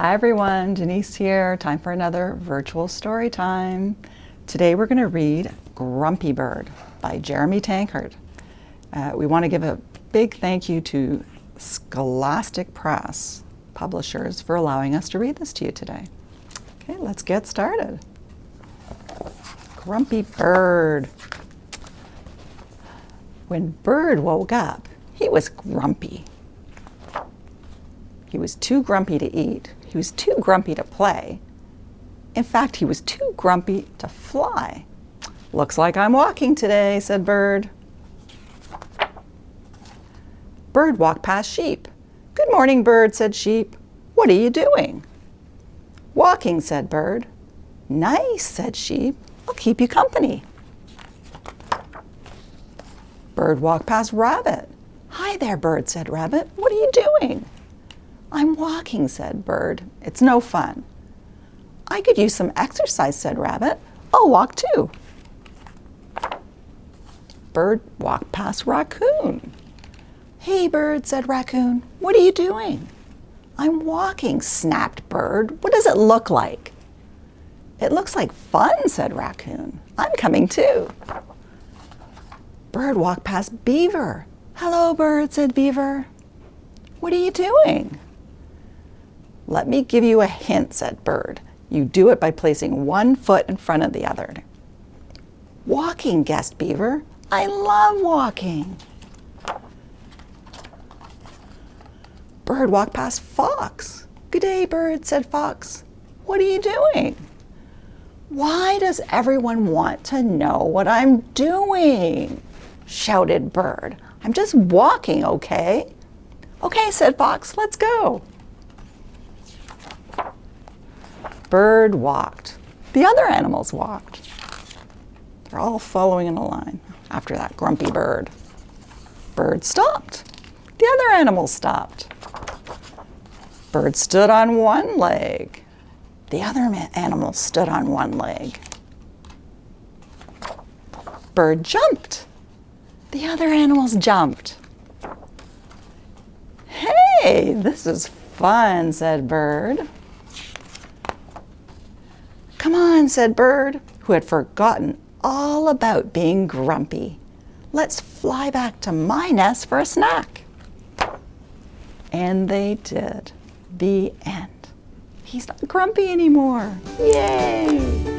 Hi everyone, Denise here. Time for another virtual story time. Today we're going to read Grumpy Bird by Jeremy Tankard. We want to give a big thank you to Scholastic Press publishers for allowing us to read this to you today. Okay, let's get started. Grumpy Bird. When Bird woke up, he was grumpy. He was too grumpy to eat. He was too grumpy to play. In fact, he was too grumpy to fly. "Looks like I'm walking today," said Bird. Bird walked past Sheep. "Good morning, Bird," said Sheep. "What are you doing?" "Walking," said Bird. "Nice," said Sheep. "I'll keep you company." Bird walked past Rabbit. "Hi there, Bird," said Rabbit. "What are you doing?" "I'm walking," said Bird. "It's no fun." "I could use some exercise," said Rabbit. "I'll walk too." Bird walked past Raccoon. "Hey, Bird," said Raccoon. "What are you doing?" "I'm walking," snapped Bird. "What does it look like?" "It looks like fun," said Raccoon. "I'm coming too." Bird walked past Beaver. "Hello, Bird," said Beaver. "What are you doing?" "Let me give you a hint," said Bird. "You do it by placing one foot in front of the other." "Walking," guessed Beaver. "I love walking." Bird walked past Fox. "Good day, Bird," said Fox. "What are you doing?" "Why does everyone want to know what I'm doing?" shouted Bird. "I'm just walking, okay?" "Okay," said Fox. "Let's go." Bird walked. The other animals walked. They're all following in a line after that grumpy bird. Bird stopped. The other animals stopped. Bird stood on one leg. The other animals stood on one leg. Bird jumped. The other animals jumped. "Hey, this is fun," said Bird. "Come on," said Bird, who had forgotten all about being grumpy. "Let's fly back to my nest for a snack." And they did. The end. He's not grumpy anymore. Yay!